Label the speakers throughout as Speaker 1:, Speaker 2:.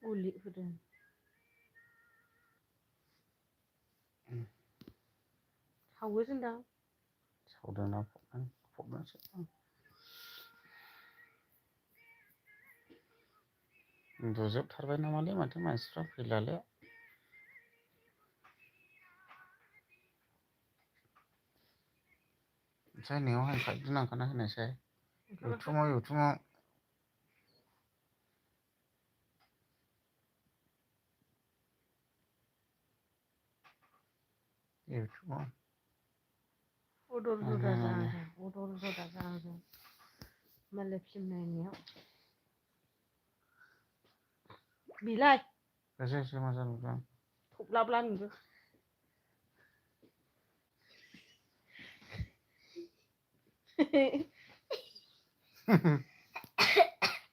Speaker 1: उलि होदों सावो जोंदा
Speaker 2: सावदोंना फबनासो उन्दुजोबथारबाय नामालै माथो मानसिफ्रा फैलाले जायनायावहाय पाइप नांखाना होनोसै एवथुमाव
Speaker 1: अदर जदा जाहां मालाय फिल्म नायनायाव बिलाय
Speaker 2: एसे मोजां नुदों
Speaker 1: थब्लाब्ला नुदों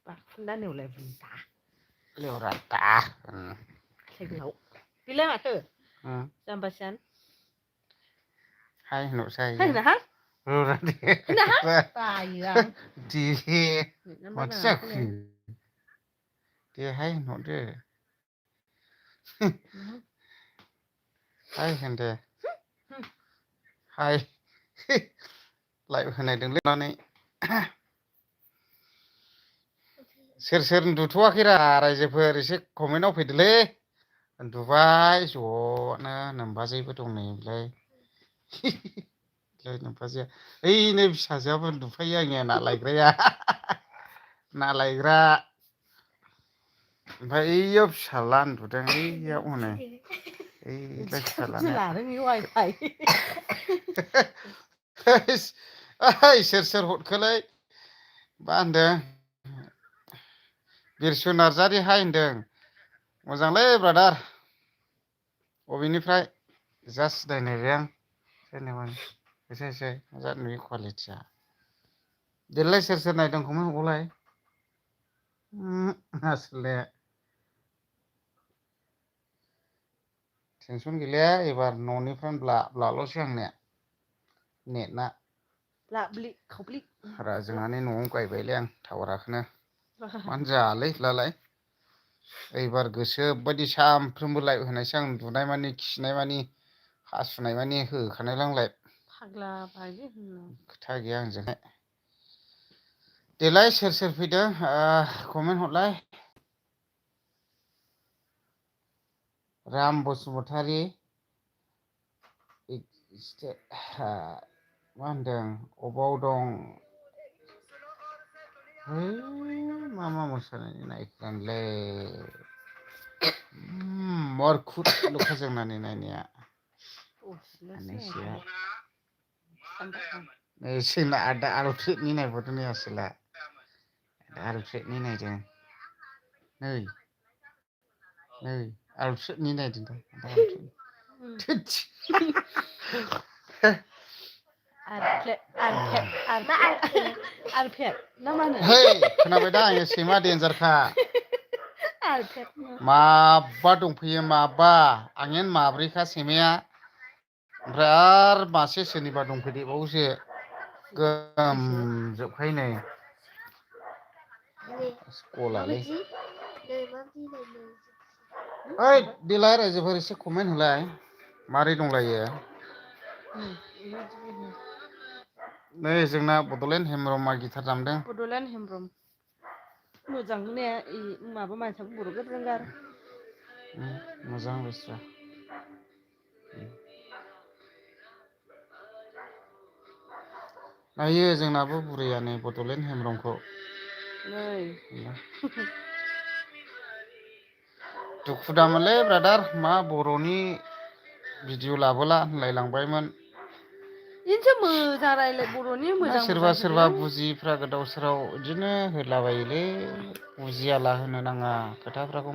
Speaker 1: बाखुन्दा नेवलाय बुन्दा
Speaker 2: लेवराता
Speaker 1: गोलाव बिलाय माथो जाम्बासियान
Speaker 2: हाय होनहरसाय
Speaker 1: होनहां होनहां
Speaker 2: दे
Speaker 1: बायो आं
Speaker 2: माथो जाखो दे हाय होनहरदो हाय होनदे हाय लाइभ होनायदोंलै नानै सोर उन्दुथ'वाखैरा रायजोफोर एसे कमेन्टआव फैदोलै उन्दुबाय ज'नो नोमबाजैबो दं नै बेलाय नोमबाजैया ओइ नै फिसाजोआबो उन्दुफायो आंनिया ना लायग्राया ना लायग्रा ओमफ्राय ओइयाव फिसाला उन्दुदों ओइयाव हनै ओइलाय फिसालानिया सोर हरखोलै मा होनदों बिरसु नार्जारि हाय होनदों मोजांलै ब्रादार अबेनिफ्राय जास्ट सिनायनायबाय आं सोरनिमोन एसे मोजां नुयो कुवालिटिया देलाय सोर नायदों कमेन्ट हरबावलाय आसोल टेनसन गैलाया एबार न'निफ्रायनो ब्लाल'सै आंनिया नेटआ
Speaker 1: ब्लाब्लि खावब्लि
Speaker 2: जोंहानि न'आव गायबायलै आं टावाराखौनो मानो जायालै लालाय एबार गोसो बायदि सानफ्रोमबो लाइभ होनायसै आं उन्दुनाय मानि खिनाय मानि हासुनाय मानि होखानाय लांलाय
Speaker 1: फाग्ला बायो
Speaker 2: खोथा गैया आंजोंहाय देलाय सोर फैदों कमेन्ट हरलाय राम बसुमतारी मा होनदों अबाव दं है मा मोसानायनि नायखोआंलै मरखुद ल'खा जोंनानै नायनाया जोंना आदा आलफ्रिदनि नायबावदों नै आसोला आलफ्रेदनि नायदों नै आलफ्रेदनि नायदों खोनाबाय दा आङो सैमा देन्जारखा माबा दंफैयो माबा आंनियानो माब्रैखा सैमाया ओमफ्राय आरो मासे सोरनिबा दंफैदेरबावोसो गोमजोबखायो नै गलालै ओइ देलाय रायजोफोर एसे कमेन्ट होलाय मारै दंलायो नै जोंना बड'लेण्ड हेमब्रमआ गिटार दामदों
Speaker 1: बड'लेण्ड हेमब्रम मोजां ने माबा मानसियाबो बर' रोंगार
Speaker 2: मोजां बेस्रा नायो जोंनाबो बुरैया नै बड'लेण्ड हेमब्रमखौ दुखु दामोनलै ब्रादार मा बर'नि भिडिअ लाबोला होनलायलांबायमोन
Speaker 1: इनोसो मोजां रायलाय बर'नि मोजां
Speaker 2: सोरबा बुजिफ्रा गोदाव सोराव बिदिनो होलाबायोलै बुजियाला होनो नाङा खोथाफ्राखौ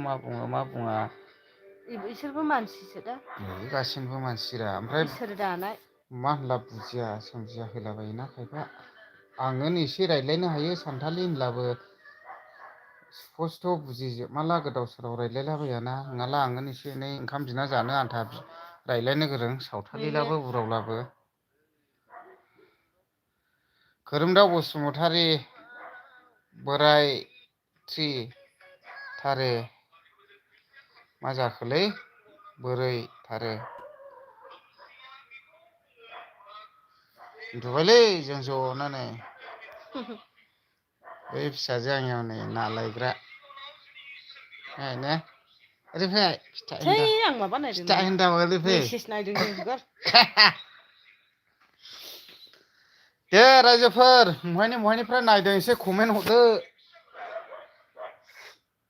Speaker 2: मा बुङा
Speaker 1: इसोरबो मानसिसो दा
Speaker 2: गासिनोबो मानसिरा ओमफ्राय
Speaker 1: इसोर दानाय
Speaker 2: मा होनला बुजिया सोमजिया होलाबायोना खायफा आङो एसे रायज्लायनो हायो सानथालि होनब्लाबो स्पस्थ' बुजिजोबमाला गोदाव सोराव रायज्लायलाबायाना नङाला आङो एसे ओंखाम बिना जानो आन्था रायज्लायनो गोरों सावथालिलाबो उरावलाबो खोरोमदाव बसुमतारी बोराय थ्रि थारे मा जाखोलै बोरै थारे उन्दुबायलै जों ज'नानै बै फिसाजो आंनियाव नै ना लायग्रा ने ओरै फै फिथा
Speaker 1: थै
Speaker 2: हिनजाव
Speaker 1: आं माबा नायदों
Speaker 2: फिथा
Speaker 1: नोङो
Speaker 2: हिनजाव ओरै फै
Speaker 1: मेसेज नायदों जों हगार
Speaker 2: दे रायजोफोर महायनिफ्राय नायदों एसे कमेन्ट हरदो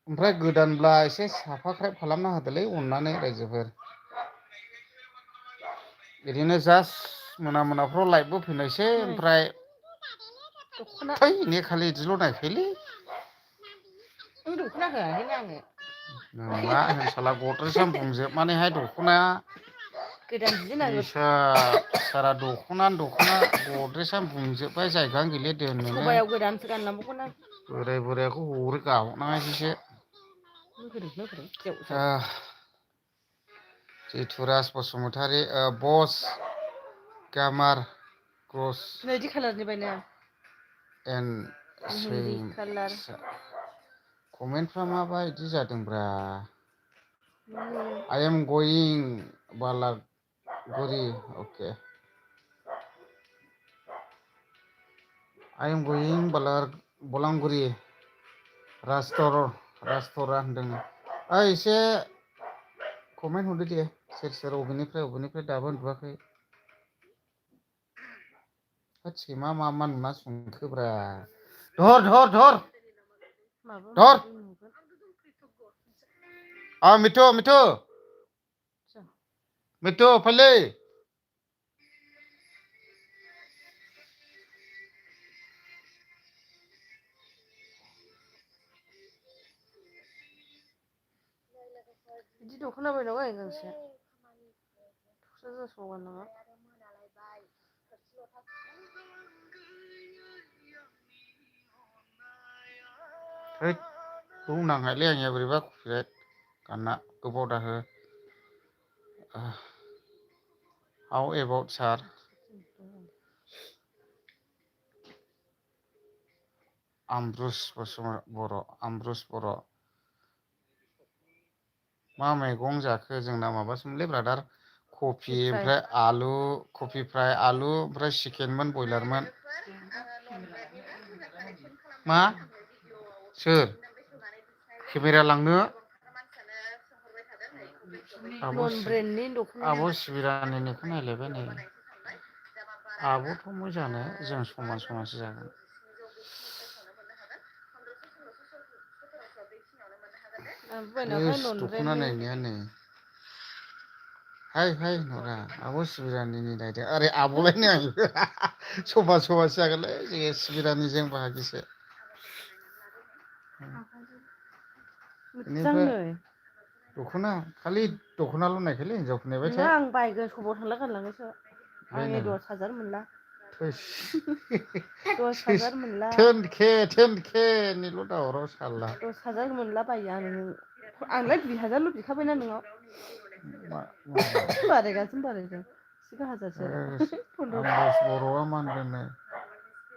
Speaker 2: ओमफ्राय गोदानब्ला एसे साबसक्राइब खालामना होदोलै अननानै रायजोफोर बिदिनो जास्ट मोनाफ्राव लाइभबो फैनायसै
Speaker 1: नै
Speaker 2: ओमफ्राय
Speaker 1: दख'ना
Speaker 2: थै ने खालि इदिल' नायखायोलै
Speaker 1: नों दख'ना होआखैनो आंनो
Speaker 2: नोंला होनसाला गद्रेसानो बुंजोबनानैहाय दख'नाया
Speaker 1: गोदान जि नांगौ
Speaker 2: सारा दख'ना गद्रेसानो बुंजोबबाय जायगायानो गैले दोननोनो
Speaker 1: सबायाव गोदानसो गानलांबावगोन आं
Speaker 2: बोराय बोरायखौ हरो गाहरनाङासैसो
Speaker 1: जेव
Speaker 2: जिथुराज बसुमतारी बस गामार क्रस
Speaker 1: नै बिदि खालारनि बायनो
Speaker 2: एन
Speaker 1: मेहेन्दी कालार
Speaker 2: कमेन्टफ्रा माबायदि जादोंब्रा
Speaker 1: आं
Speaker 2: I am going Balaguri okay I am going Balanguri राजथरा होनदों एसे कमेन्ट हरदो दे सोर अबेनिफ्राय दाबो उन्दुआखै होद सैमा मा नुना संखोब्रा धर
Speaker 1: माबा
Speaker 2: धर
Speaker 1: माबि नुगोन
Speaker 2: मिठु फैलै
Speaker 1: बिदि दख'ना बायनांगौ आं गांसे दस्रा ड्रेसबाव गाननाङा
Speaker 2: हैद नांहायलै आंनिया बोरैबा कपिराइट गानना गोबाव दाहो हाउ एबाउट सार आमब्रुस बर' मा मैगं जाखो जोंना माबासोमोनलै ब्रादार कफि
Speaker 1: फ्राय
Speaker 2: ओमफ्राय आलु कफि फ्राय आलु ओमफ्राय चिकेनमोन बयलारमोन मा सोर केमेरा लांनो
Speaker 1: नन ब्रेन्डनि दख'नाया
Speaker 2: आब' सिबिरानिनिखौ नायलायबाय नै आब'थ' मोजाङानो जों समानसो जागोन
Speaker 1: बायनांखाय नन
Speaker 2: दख'ना
Speaker 1: ब्रेन्डनि
Speaker 2: नायनाया नै हाय नरा आब' सिबिरानिनि नायदो ओरै आब'लायनो आं समासो जागोनलै जोङो सिबिरानिजों बाहागिसो
Speaker 1: मोजां
Speaker 2: बेनिफ्राय
Speaker 1: नै
Speaker 2: दख'ना खालि दख'नाल' नायखोलै हिनजाव
Speaker 1: नङा आं बायगोन सकाव थांला गानलांगोनसो आंनि
Speaker 2: बायनो
Speaker 1: 10,000 मोनला
Speaker 2: थोस
Speaker 1: 10,000 मोनला
Speaker 2: 10K निल' दावराव साला
Speaker 1: 10,000 मोनला बायो आंलाय 2,000ल' बिखाबायना नोंनाव बारायगासिनो बारायदों 10,000सो
Speaker 2: बर'आ मा होनदोंनो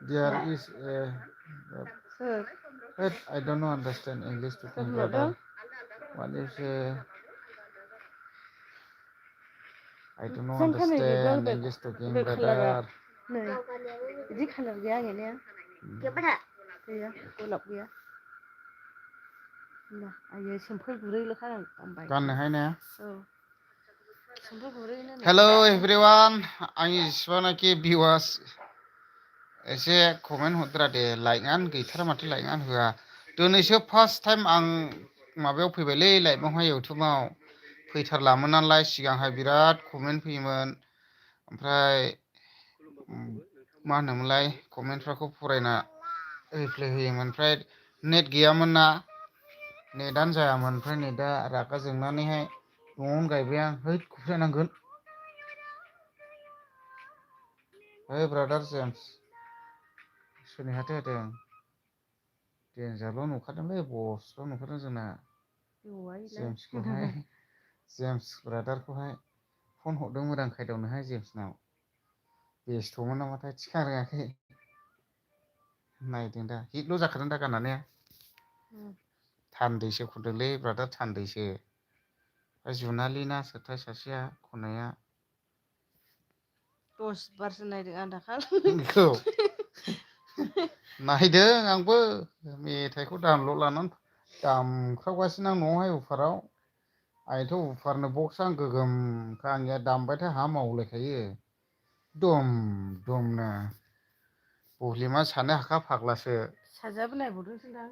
Speaker 2: देयार इज
Speaker 1: सोर
Speaker 2: I don't understand English
Speaker 1: सोर
Speaker 2: speaking
Speaker 1: होनहरदों
Speaker 2: brother what is I don't
Speaker 1: जोंखा नै बेबो
Speaker 2: understand English speaking
Speaker 1: बे खालारा
Speaker 2: brother
Speaker 1: नै बिदि खालार गैया आंनिया गैया गलाब गैया आयै सिम्पोल गुरैल'खा आं गानबाय
Speaker 2: गाननोहाय ने
Speaker 1: औ सिम्पोल गुरैनो नै
Speaker 2: हेलौ एभ्रिवान आंनि जेसेबांनाखि भिउवार्स एसे कमेन्ट हरद्रा दे लाइकआनो गैथारा माथो लाइकआनो होआ दिनैसो फार्स्ट टाइम आं माबायाव फैबायलै लाइभआवहाय इउटुबाव फैथारलामोन नालाय सिगांहाय बिराद कमेन्ट फैयोमोन ओमफ्राय मा होनोमोनलाय कमेन्टफोरखौ फरायना रिप्लाय होयोमोन ओमफ्राय नेट गैयामोन ना नेटानो जायामोन ओमफ्राय नेटआ रागा जोंनानैहाय न'आवनो गायबाय आं हैद क'फि नांगोन ओइ ब्रादार जेम्स सोरनि हाथाय होदों देन्जारल' नुखादोंलै बसल' नुखादों जोंना जेम्स ब्रादारखौहाय फन हरदोंमोन आं खायदावनोहाय जेम्सनाव बेस्थ'मोन नामाथाय थिखा रोङाखै नायदों दा हिटल' जाखादों दा गाननानै थान्दैसो खनदोंलै ब्रादार थान्दैसो जुनालि ना सोरथाय सासेया खननाया
Speaker 1: 10 बारसो नायदों आं दाखालि
Speaker 2: बेखौ नायदों आंबो मेथाइखौ डाउनलड लानानै दामख्रावगासिनो आं न'आवहाय उफाराव आंथ' उफारनो बक्स आं गोगोमखा आंनिया दामबायथाय हा मावलायखायो दम दमनो बलिमा सानो हाखा फाग्लासो
Speaker 1: साजाबो नायबावदोंसोदां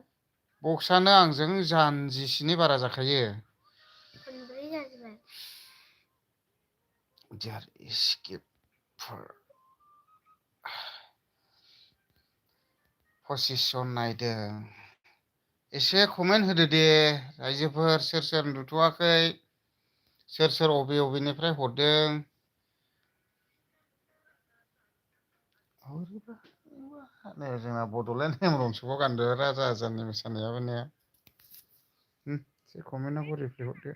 Speaker 2: बक्सआनो आंजों जानजिसेनि बारा जाखायो
Speaker 1: खनब्रै जाजोबबाय
Speaker 2: There is skipper पजिसन नायदों एसे कमेन्ट होदो दे रायजोफोर सोर सोर नुथ'वाखै सोर सोर अबेनिफ्राय हरदों नै जोंना बड'लेण्ड हेमरमसोबाव गानदो राजा राजानि मोसानायाबो ने एसे कमेन्टआवबो रिप्लाय हरदो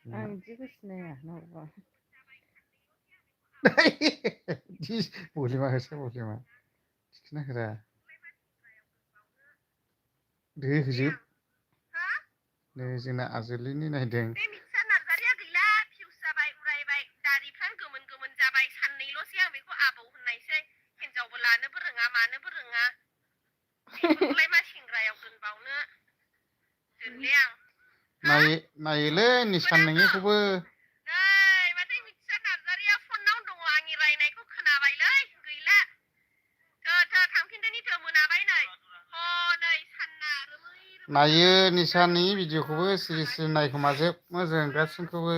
Speaker 1: आं बिदिखौ सिनाया नावबा
Speaker 2: बलिमा होसै बलिमा थिखोना होरा दे होजोब नै जोंना आजोलिनि नायदों
Speaker 1: बे मिथिसार नार्जारिया गैला फिउस जाबाय उरायबाय दारिफ्रानो गोमोन गोमोन जाबाय साननैल'सै आं बेखौ आबौ होननायसै हिनजावबो लानोबो रोङा मानोबो रोङा बेफोरखौलाय मा सेंग्रायाव दोनबावनो दोनले आं
Speaker 2: नायोलै निसान नोंनिखौबो
Speaker 1: नै माथो मिथिसार नार्जारिया फनावनो दङ आंनि रायनायखौ खोनाबायलै गैला थो थांफिनदोनि थो मोनाबाय नै हनै सानना रोमै
Speaker 2: नायो निसाननि भिडिअखौबो सिरि सिरि नायखोमाजोबो जों गासिनोखौबो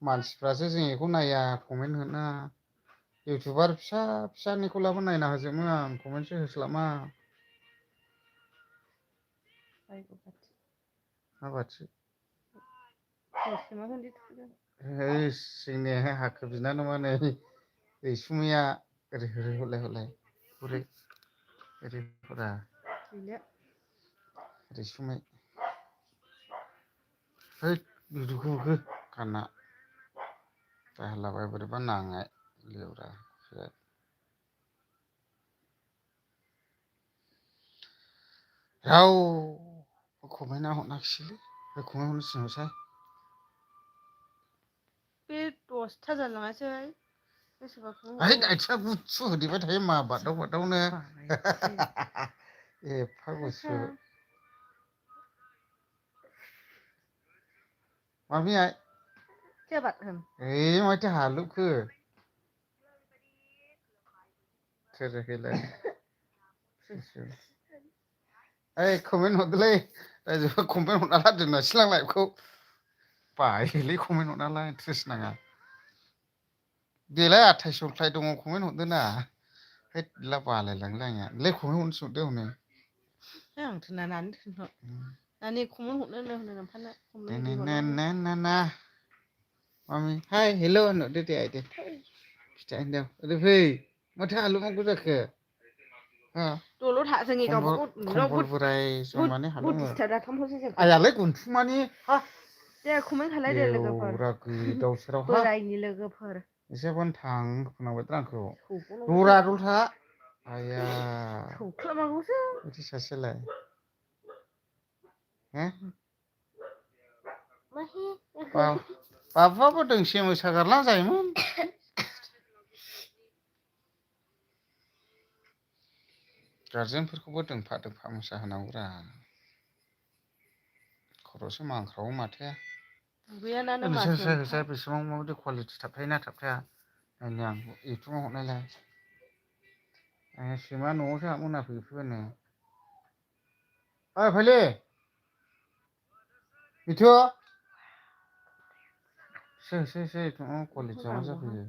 Speaker 2: मानसिफ्रासो जों बेखौ नाया कमेन्ट होना इउटुबार फिसा फिसानिखौलाबो नायना होजोबो आं कमेन्टसो होस्लाबा माबाथि जोंनि हाखो बिनानावा नै रैसुमैया ओरै हरलाय हरलाय हरै ओरै हरा रैसुमै है भिडिअखौ होखो गानना जाहलाबाय बोरैबा नांनाय लेवरा रावबो कमेन्टआ हराखिसैलै कमेन्ट हरनो थिनहरसाय
Speaker 1: बे 10था जालाङासै
Speaker 2: है आथिङा गुसु होदेरबाय थायो मा बादाव बादावनो एफा गुसु मामियाय ओइ माथो हालुखो सोरखैलाय ओइ कमेन्ट हरदोलै रायजोफोर कमेन्ट हरना ला दोनना सिलां लाइफखौ बायोलै कमेन्ट हरनाला इन्ट्रेस्ट नाङा बेलाय 28 दङ कमेन्ट हरदो ना है ला बालायलाङोलै आंनिया नोंलाय कमेन्ट हरनो थिनहरदो हनै
Speaker 1: आंथ' नानानै थिनहर नानि कमेन्ट हरनो नोंफानो
Speaker 2: मामि हाय हेल' होनहरदो दे आइदो फिथा हिनजाव ओरै फै माथो हालुमांगौ जाखो
Speaker 1: दलर था जोंनि गावबागाव
Speaker 2: कम्बल बोराय जोमनानै हालुङो
Speaker 1: बुद्धिसथार दाथामफोरसो जों
Speaker 2: आयालाय गुन्थुमानि
Speaker 1: दे कमेन्ट खालाय दे लोगोफोर
Speaker 2: गोदाव सोराव
Speaker 1: बोरायनि लोगोफोर
Speaker 2: एसेबानो थांखुनांबायद्रा आंखौ दरा दलथा आया
Speaker 1: सौख्लाबागौसो
Speaker 2: बिदि सासेयालाय बाबुआबो दोंसे मोसागारला जायोमोन गारजेनफोरखौबो दोंफा दोंफा मोसाहोनांगौरा खर'सो मानख्रावो माथो होसै बेसेबां माबायदि कुवालिटि थाबथायोना थाबथाया नायनि आं इउटुबाव हरनायलाय सैमा न'आवसो हाबनो फैफिबायनो ओइ फाइलि मिथु होसै कुवालिटिया मा जाफैयो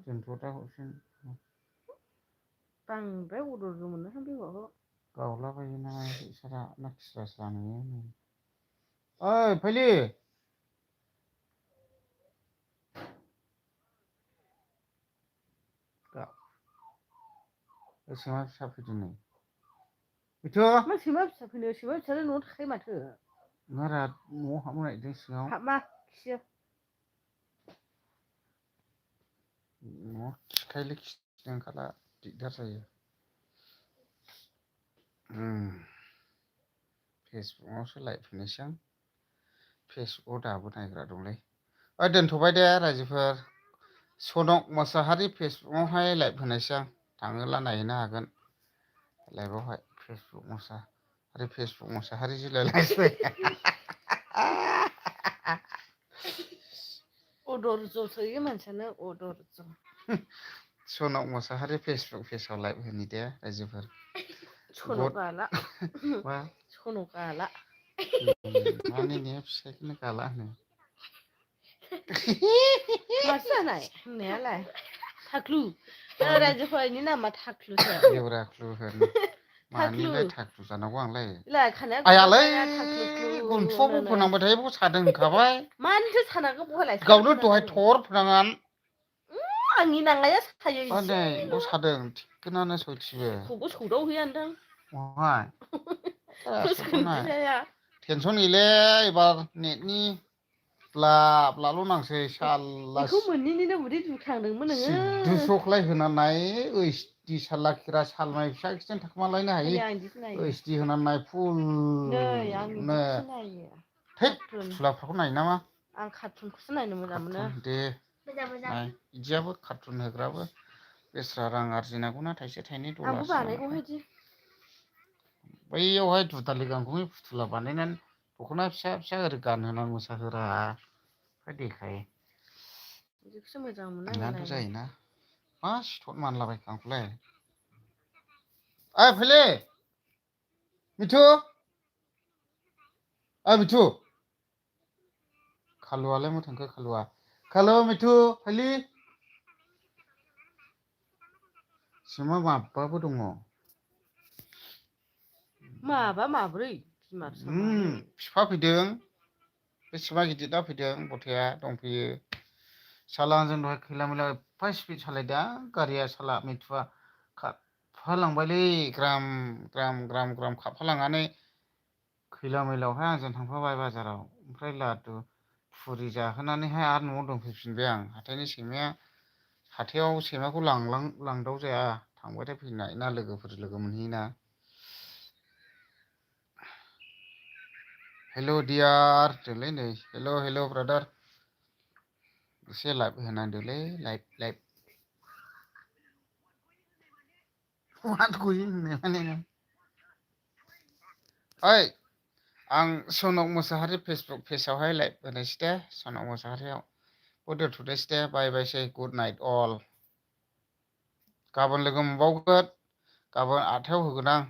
Speaker 2: दोनथ' दा हरफिन
Speaker 1: बांद्राय अदर मोननोहां बे हौवाखौ
Speaker 2: गावलाबायोना बिसोरा ना खिस्रा स्रा नुयो ओइ फाइलि सैमा फिसा फैदों नै मिथु
Speaker 1: मा सैमा फिसा फैनो सैमा फिसायालाय न'आव थाखायो माथो
Speaker 2: नङारा न'आव हाबनो नागिरदों सिङाव
Speaker 1: हाबा खियो
Speaker 2: न'आव खिखायले खिनो ओंखारला दिगदार जायो फेसबुकआवसो लाइभ होनोसै आं फेसबुकआव दाबो नायग्रा दंलै दोनथ'बाय दे रायजोफोर सनक मोसाहारि फेसबुकआवहाय लाइभ होनोसै आं थाङोला नायहैनो हागोन लाइभआवहाय फेसबुक मोसाहारि जिलायलायसै
Speaker 3: अदरज सोयो मानसियानो अदरज
Speaker 2: सनक मोसाहारि फेसबुक पेजाव लाइभ होनि दे रायजोफोर
Speaker 3: सनक गाला
Speaker 2: मा
Speaker 3: सनक गाला
Speaker 2: माने ने फिसाइखौनो गाला होनो
Speaker 3: माथो जानाय होननायालाय थाख्लु रायजोफोरनि नामा थाख्लुसो
Speaker 2: लेवराख्लु होनो
Speaker 3: थाख्लु
Speaker 2: मानिलाय थाख्लु जानांगौ आंलाय
Speaker 3: लाय खानाया
Speaker 2: आयालै
Speaker 3: गलाया थाख्लुख्लु
Speaker 2: गन्थुआवबो फोनांबाय थायो बेखौ सादों होनखाबाय
Speaker 3: मानोथो सानांगौ बहालाय
Speaker 2: गावनो दहाय थर फोनाङान
Speaker 3: आंनि नांनाया सायो
Speaker 2: नै बेखौ सादों थिखोनानो सयथिबो
Speaker 3: खौबो सौदावहैया नोंथां
Speaker 2: महाय
Speaker 3: फोसखोनदो जाया
Speaker 2: टेनसन गैले एबार नेटनि ब्ला ब्लाल' नांसै साल्ला
Speaker 3: बेखौ मोननैनिनो उदै दुख्रांदोंमोन नोङो
Speaker 2: दुस'खलाय होनानै ओइस डि साल्ला खिरा सालमाय फिसा खिथिनो थाखोमालायनो हायो
Speaker 3: आं बिदिसो नायो
Speaker 2: ओइस डि होनानै फुल
Speaker 3: नै आं बिदिसो नायो
Speaker 2: थैद
Speaker 3: कार्टुन
Speaker 2: फुथुलाफोरखौ नायो नामा
Speaker 3: आं कार्टुनखौसो नायनो मोजां मोनो
Speaker 2: दे नाय बिदियाबो कार्टुन होग्राबो बेस्रा रां आरजिनांगौना थाइसे थाइनै
Speaker 3: आंबो
Speaker 2: डलारसो
Speaker 3: बानायगौहाय बिदि
Speaker 2: बैयावहाय दुदालि गांखंनि फुथुला बानायनानै दख'ना फिसा फिसा ओरै गानहोनानै मोसाहोरा देखायो
Speaker 3: बिदिखौसो मोजां मोनो आङो
Speaker 2: नोंनानोथ'
Speaker 3: नायनो
Speaker 2: जायोना मा सिथर मानलाबायखो आंखौलाय ओइ फैले मिथु ओइ मिथु खालुआलाय मा थांखो खालु मिथु फाइलि सिङाव माबबाबो दङ
Speaker 3: माबा माब्रै बिमा फिसा मानै
Speaker 2: बिफा फैदों बेसेबा गिदिर दा फैदों गथाया दंफैयो साला जों दहाय खैला मैला एफा स्पिड सालायदों गारिया साला मिथुआ खारफालांबायलै ग्राम ग्राम ग्राम ग्राम खारफालांनानै खैला मैलायावहाय आंजों थांफाबाय बाजाराव ओमफ्राय लादु फुरि जाहोनानैहाय आरो न'आव दोनफैफिनबाय आं हाथायनि सैमाया हाथायाव सैमाखौ लांदाव जाया थांबाथाय फैनाय ना लोगोफोर लोगो मोनहैयोना हेल' डियार होनदोंलै नै हेल' ब्रादार एसे लाइभ होनांदोलै लाइभ माथो गयो होननाय माने ओइ आं सनक मोसाहारि फेसबुक पेजावहाय लाइभ होनोसै दे सनक मोसाहारियाव दोनथ'नोसै दे बाय बायसै गुड नाइट अल गाबोन लोगो मोनबावगोन गाबोन 8थायाव होगोन आं